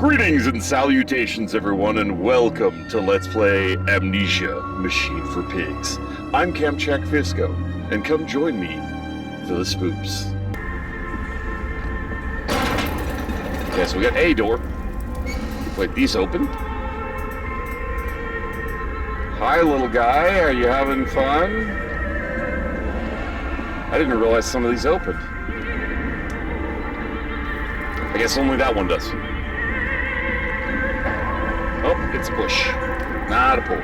Greetings and salutations, everyone, and welcome to Let's Play Amnesia, Machine for Pigs. I'm Kamchak Fisco, and come join me for the spoops. Okay, so we got a door. Wait, these open? Hi, little guy, are you having fun? I didn't realize some of these opened. I guess only that one does. Oh, it's a push, not a pull.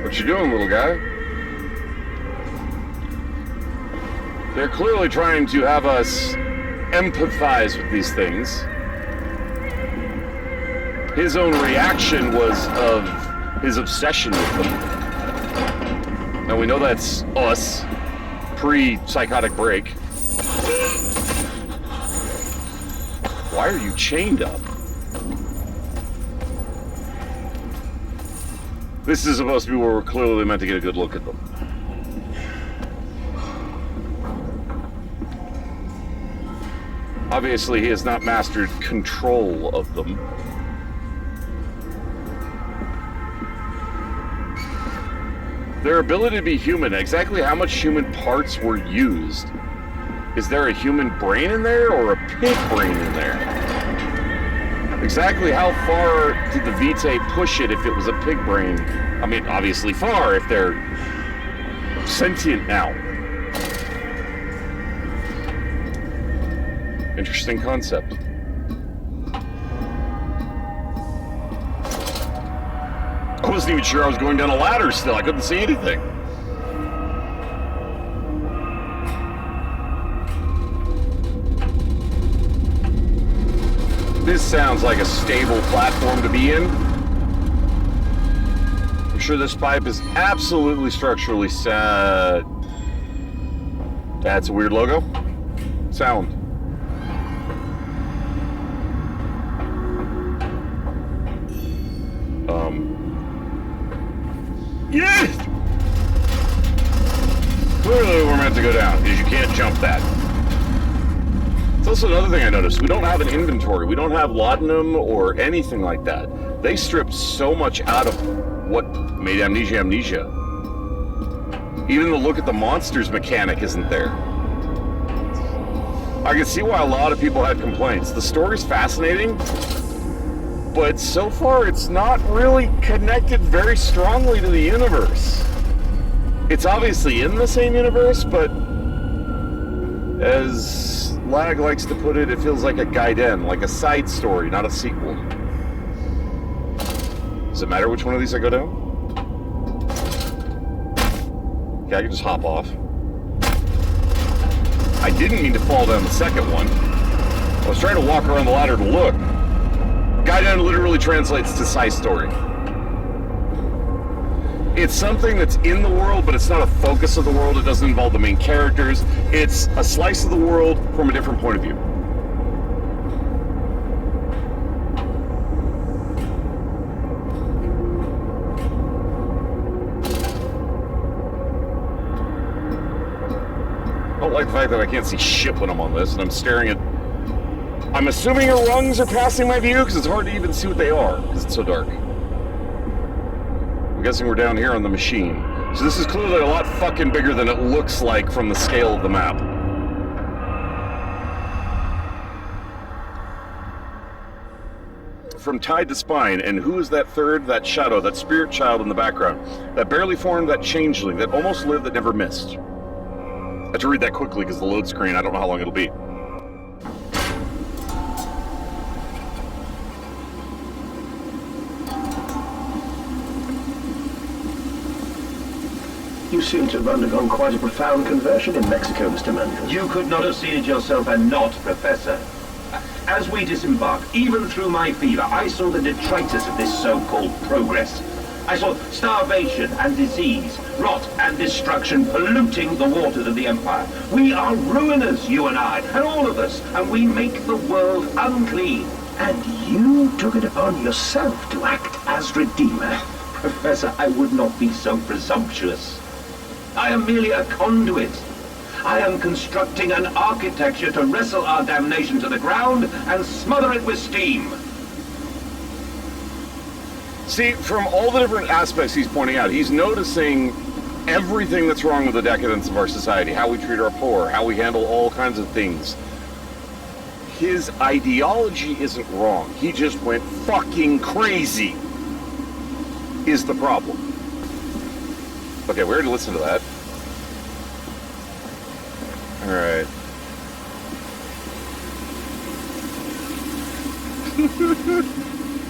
What you doing, little guy? They're clearly trying to have us empathize with these things. His own reaction was of his obsession with them. Now we know that's us. Pre-psychotic break. Why are you chained up? This is supposed to be where we're clearly meant to get a good look at them. Obviously, he has not mastered control of them. Their ability to be human, exactly how much human parts were used? Is there a human brain in there or a pig brain in there? Exactly how far did the Vitae push it if it was a pig brain? I mean, obviously far if they're sentient now. Interesting concept. I wasn't even sure I was going down a ladder still. I couldn't see anything. This sounds like a stable platform to be in. I'm sure this pipe is absolutely structurally sound. That's a weird logo. Sound. Yes! Clearly we're meant to go down, because you can't jump that. It's also another thing I noticed. We don't have an inventory. We don't have laudanum or anything like that. They stripped so much out of what made Amnesia Amnesia. Even the look at the monsters mechanic isn't there. I can see why a lot of people had complaints. The story's fascinating, but so far it's not really connected very strongly to the universe. It's obviously in the same universe, but as Lag likes to put it, it feels like a gaiden, like a side story, not a sequel. Does it matter which one of these I go down? Okay, I can just hop off. I didn't mean to fall down the second one. I was trying to walk around the ladder to look. Gaiden literally translates to side story. It's something that's in the world, but it's not a focus of the world. It doesn't involve the main characters. It's a slice of the world from a different point of view. I don't like the fact that I can't see shit when I'm on this, and I'm staring at... I'm assuming your rungs are passing my view, because it's hard to even see what they are, because it's so dark. I'm guessing we're down here on the machine. So this is clearly a lot fucking bigger than it looks like from the scale of the map. From Tide to Spine, and who is that third, that shadow, that spirit child in the background? That barely formed, that changeling, that almost lived, that never missed. I have to read that quickly, because the load screen, I don't know how long it'll be. You seem to have undergone quite a profound conversion in Mexico, Mr. Manfield. You could not have seen it yourself and not, Professor. As we disembarked, even through my fever, I saw the detritus of this so-called progress. I saw starvation and disease, rot and destruction polluting the waters of the Empire. We are ruiners, you and I, and all of us, and we make the world unclean. And you took it upon yourself to act as Redeemer. Professor, I would not be so presumptuous. I am merely a conduit. I am constructing an architecture to wrestle our damnation to the ground and smother it with steam. See, from all the different aspects he's pointing out, he's noticing everything that's wrong with the decadence of our society, how we treat our poor, how we handle all kinds of things. His ideology isn't wrong. He just went fucking crazy, is the problem. Okay, we already listened to that. Alright.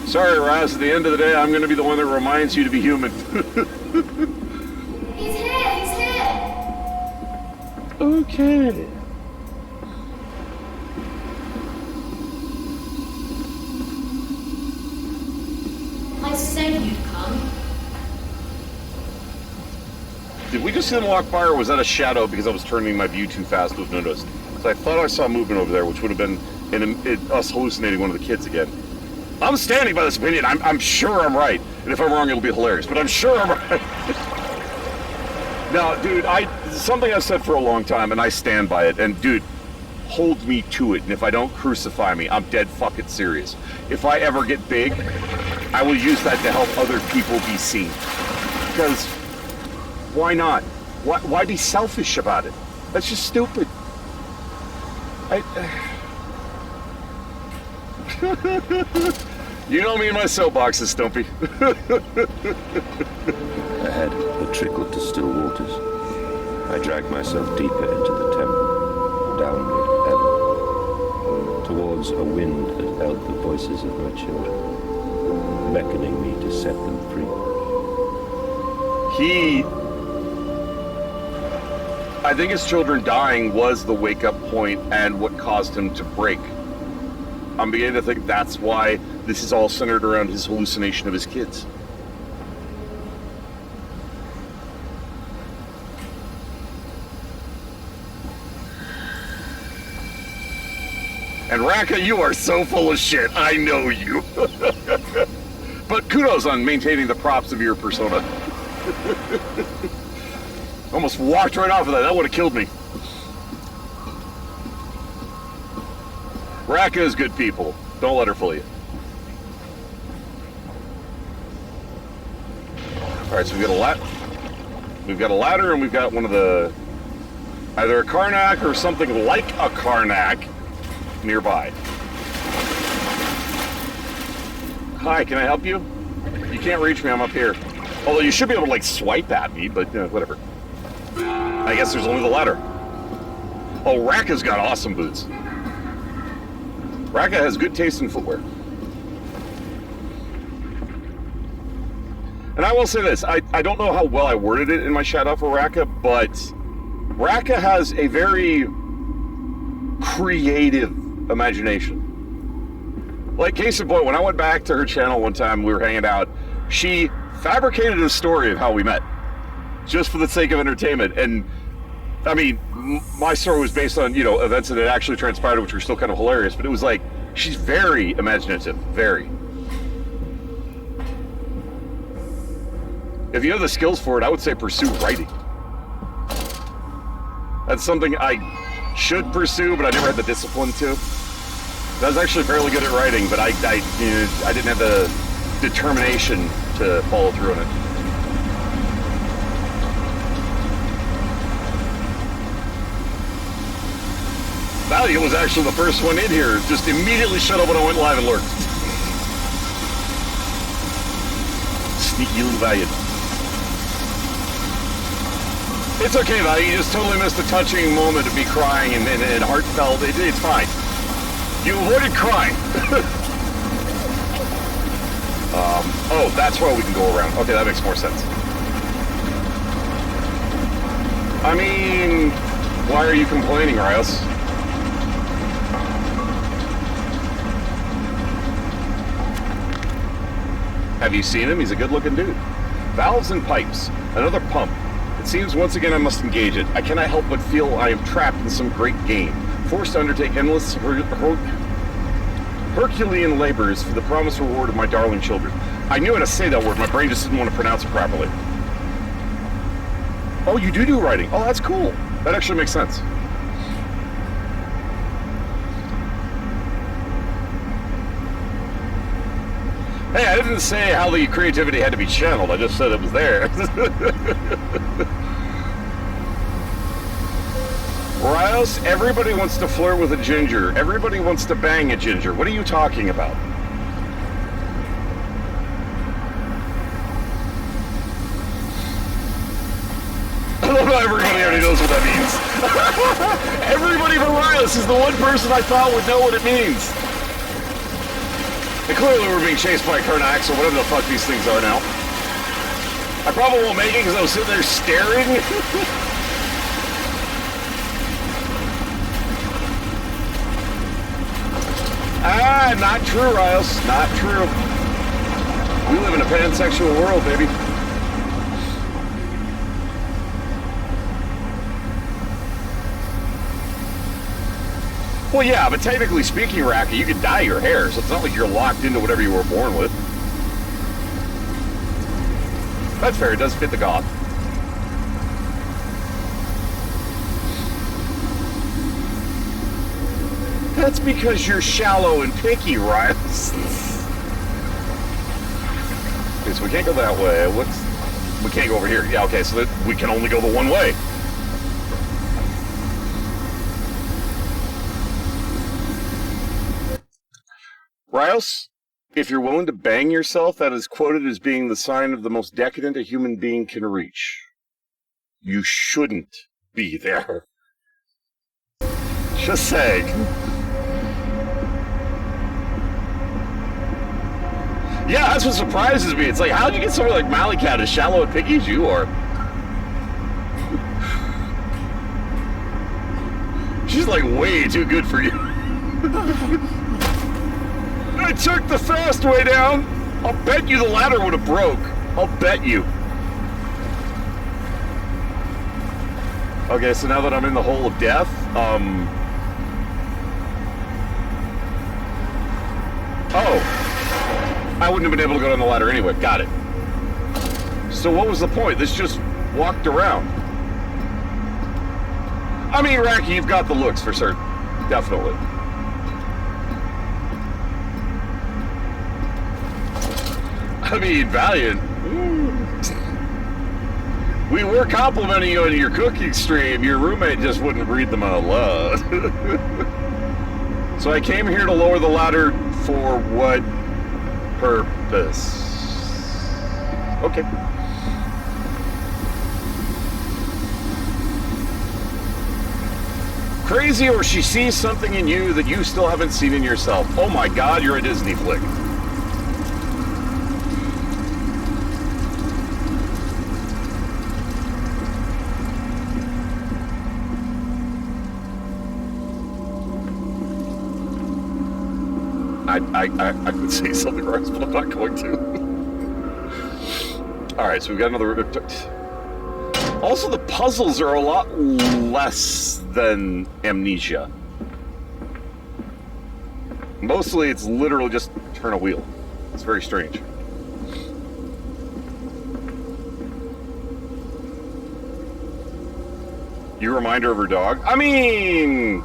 Sorry, Raz, at the end of the day, I'm going to be the one that reminds you to be human. He's here! Okay. I said you'd come. Did we just see them walk by, or was that a shadow because I was turning my view too fast to have noticed? So I thought I saw movement over there, which would have been us hallucinating one of the kids again. I'm standing by this opinion. I'm sure I'm right. And if I'm wrong, it'll be hilarious. But I'm sure I'm right. Now, dude, something I've said for a long time, and I stand by it. And, dude, hold me to it. And if I don't, crucify me. I'm dead fucking serious. If I ever get big, I will use that to help other people be seen. Because why not? Why be selfish about it? That's just stupid. You know me and my soapboxes, Stumpy. Ahead, it trickled to still waters. I dragged myself deeper into the temple, downward ever, towards a wind that held the voices of my children, beckoning me to set them free. I think his children dying was the wake-up point and what caused him to break. I'm beginning to think that's why this is all centered around his hallucination of his kids. And Raka, you are so full of shit. I know you. But kudos on maintaining the props of your persona. Almost walked right off of that. That would have killed me. Raka is good people. Don't let her fool you. Alright, so we've got a ladder, and we've got one of the... either a Karnak or something like a Karnak nearby. Hi, can I help you? You can't reach me, I'm up here. Although you should be able to, like, swipe at me, but whatever. I guess there's only the ladder. Oh, Raka's got awesome boots. Raka has good taste in footwear. And I will say this, I don't know how well I worded it in my shout-out for Raka, but Raka has a very creative imagination. Like, case in point, when I went back to her channel one time, we were hanging out, she fabricated a story of how we met, just for the sake of entertainment. And, I mean, my story was based on, events that had actually transpired, which were still kind of hilarious, but it was like, she's very imaginative, very. If you have the skills for it, I would say pursue writing. That's something I should pursue, but I never had the discipline to. I was actually fairly good at writing, but I didn't have the determination to follow through on it. Valiant was actually the first one in here. Just immediately shut up when I went live and lurked. Sneaky little Valiant. It's okay, Valiant. You just totally missed a touching moment of me crying and heartfelt. It's fine. You avoided crying. Oh, that's why we can go around. Okay, that makes more sense. I mean, why are you complaining, Rios? Have you seen him? He's a good-looking dude. Valves and pipes. Another pump. It seems once again I must engage it. I cannot help but feel I am trapped in some great game, forced to undertake endless Herculean labors for the promised reward of my darling children. I knew how to say that word, my brain just didn't want to pronounce it properly. Oh, you do writing. Oh, that's cool. That actually makes sense. Hey, I didn't say how the creativity had to be channeled. I just said it was there. Rios, everybody wants to flirt with a ginger. Everybody wants to bang a ginger. What are you talking about? I love how everybody already knows what that means. Everybody but Rios is the one person I thought would know what it means. And clearly we're being chased by Karnax or whatever the fuck these things are now. I probably won't make it because I was sitting there staring. Ah, not true, Rios. Not true. We live in a pansexual world, baby. Well, yeah, but technically speaking, Raki, you can dye your hair, so it's not like you're locked into whatever you were born with. That's fair, it does fit the goth. That's because you're shallow and picky, right? Okay, so we can't go that way. We can't go over here. Yeah, okay, so we can only go the one way. Rios, if you're willing to bang yourself, that is quoted as being the sign of the most decadent a human being can reach. You shouldn't be there. Just saying. Yeah, that's what surprises me. It's like, how'd you get somebody like Mallycat as shallow and picky as you are? She's like way too good for you. I took the fast way down. I'll bet you the ladder would have broke. I'll bet you. Okay, so now that I'm in the hole of death, oh. I wouldn't have been able to go down the ladder anyway. Got it. So what was the point? This just walked around. I mean, Raki, you've got the looks for certain. Definitely. I mean, Valiant. We were complimenting you on your cooking stream. Your roommate just wouldn't read them out loud. So I came here to lower the ladder for what purpose? Okay. Crazy, or she sees something in you that you still haven't seen in yourself. Oh my god, you're a Disney flick. I could say something right, but I'm not going to. Alright, so we've got another... Also, the puzzles are a lot less than Amnesia. Mostly, it's literally just turn a wheel. It's very strange. You remind her of her dog? I mean...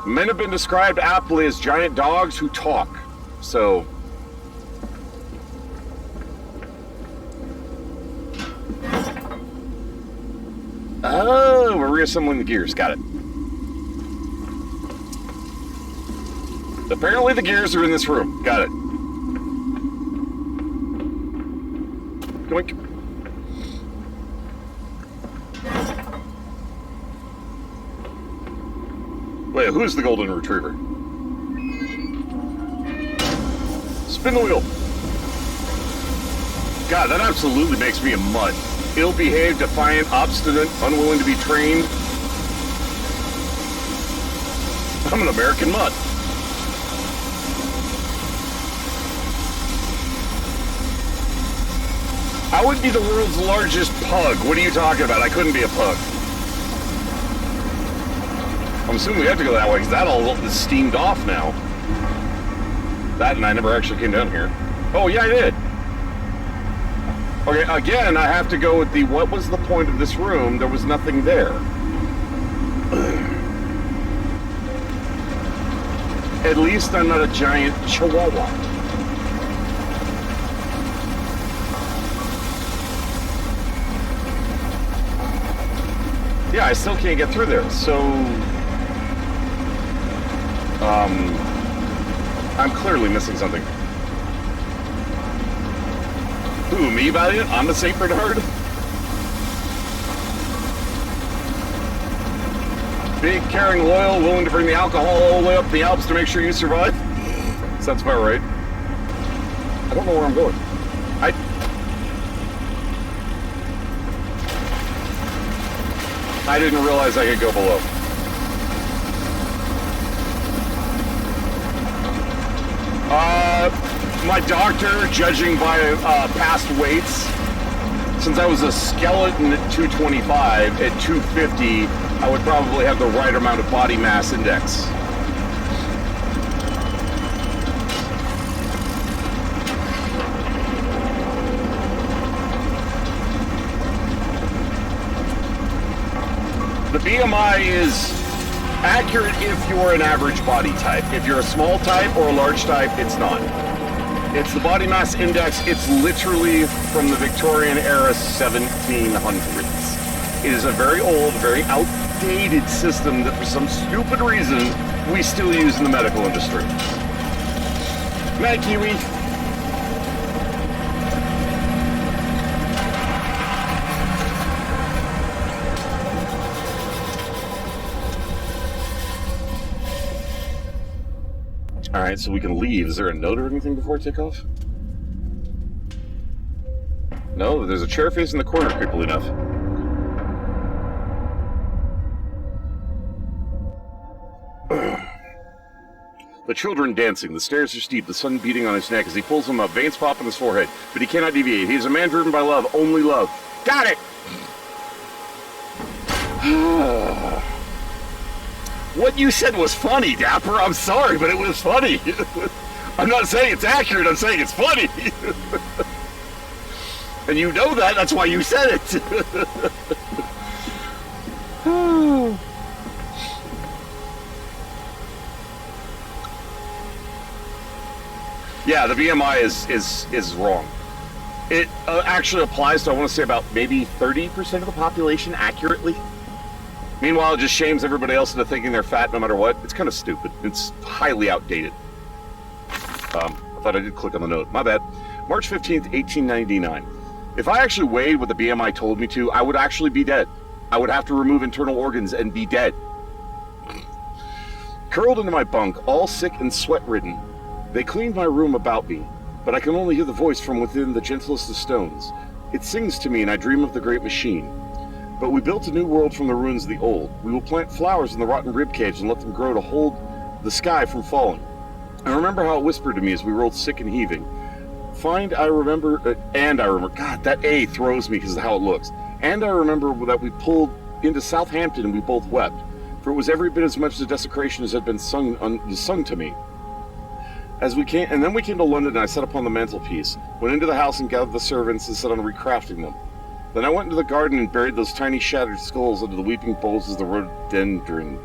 Men have been described aptly as giant dogs who talk, so... Oh, we're reassembling the gears. Got it. Apparently the gears are in this room. Got it. Doink. Wait, who's the golden retriever? Spin the wheel. God, that absolutely makes me a mutt. Ill-behaved, defiant, obstinate, unwilling to be trained. I'm an American mutt. I would be the world's largest pug. What are you talking about? I couldn't be a pug. I'm assuming we have to go that way, because that all is steamed off now. That and I never actually came down here. Oh, yeah, I did. Okay, again, I have to go with the, what was the point of this room? There was nothing there. At least I'm not a giant chihuahua. Yeah, I still can't get through there, so... I'm clearly missing something. Who, me, Valiant? I'm the St. Bernard? Big, caring, loyal, willing to bring the alcohol all the way up the Alps to make sure you survive? Sounds about right. I don't know where I'm going. I didn't realize I could go below. My doctor, judging by past weights, since I was a skeleton at 225, at 250, I would probably have the right amount of body mass index. The BMI is accurate if you're an average body type. If you're a small type or a large type, it's not. It's the body mass index. It's literally from the Victorian era 1700s. It is a very old, very outdated system that for some stupid reason we still use in the medical industry. Mad Kiwi. Alright, so we can leave. Is there a note or anything before I take off? No, there's a chair facing the corner, creepily enough. The children dancing. The stairs are steep, the sun beating on his neck as he pulls them up, veins pop on his forehead, but he cannot deviate. He is a man driven by love, only love. Got it! What you said was funny, Dapper. I'm sorry, but it was funny. I'm not saying it's accurate, I'm saying it's funny. And you know that, that's why you said it. Yeah, the BMI is wrong. It actually applies to, I want to say, about maybe 30% of the population accurately. Meanwhile, it just shames everybody else into thinking they're fat no matter what. It's kind of stupid. It's highly outdated. I thought I did click on the note. My bad. March 15th, 1899. If I actually weighed what the BMI told me to, I would actually be dead. I would have to remove internal organs and be dead. Curled into my bunk, all sick and sweat-ridden, they cleaned my room about me, but I can only hear the voice from within the gentlest of stones. It sings to me and I dream of the great machine. But we built a new world from the ruins of the old. We will plant flowers in the rotten ribcage and let them grow to hold the sky from falling. I remember how it whispered to me as we rolled sick and heaving. God, that A throws me because of how it looks. And I remember that we pulled into Southampton and we both wept, for it was every bit as much the desecration as had been sung to me. And then we came to London and I sat upon the mantelpiece, went into the house and gathered the servants and set on recrafting them. Then I went into the garden and buried those tiny shattered skulls under the weeping boughs of the rhododendron.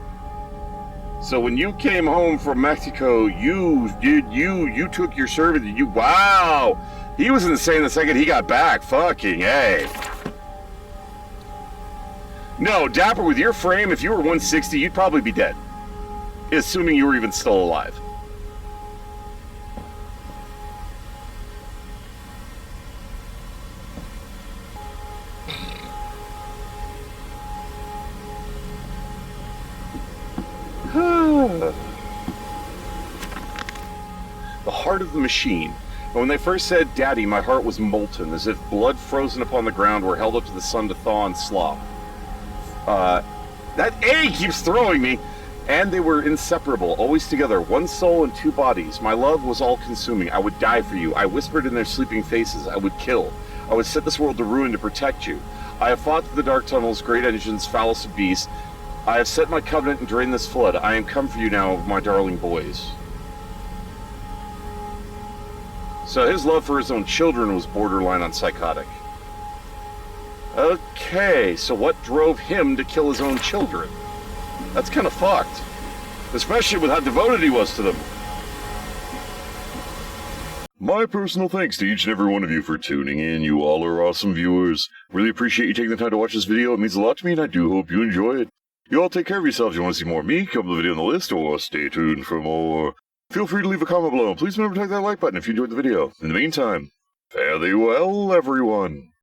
So when you came home from Mexico, you took your servant and wow! He was insane the second he got back. Fucking A. No, Dapper, with your frame, if you were 160, you'd probably be dead. Assuming you were even still alive. The heart of the machine. And when they first said, Daddy, my heart was molten, as if blood frozen upon the ground were held up to the sun to thaw and slop. That A keeps throwing me. And they were inseparable, always together, one soul and two bodies. My love was all-consuming. I would die for you. I whispered in their sleeping faces. I would kill. I would set this world to ruin to protect you. I have fought through the dark tunnels, great engines, foulest of beasts. I have set my covenant and drained this flood. I am come for you now, my darling boys. So his love for his own children was borderline on psychotic. Okay, so what drove him to kill his own children? That's kind of fucked. Especially with how devoted he was to them. My personal thanks to each and every one of you for tuning in. You all are awesome viewers. Really appreciate you taking the time to watch this video. It means a lot to me, and I do hope you enjoy it. You all take care of yourselves. If you want to see more of me, come to the video on the list, or stay tuned for more. Feel free to leave a comment below. Please remember to click that like button if you enjoyed the video. In the meantime, fare thee well, everyone.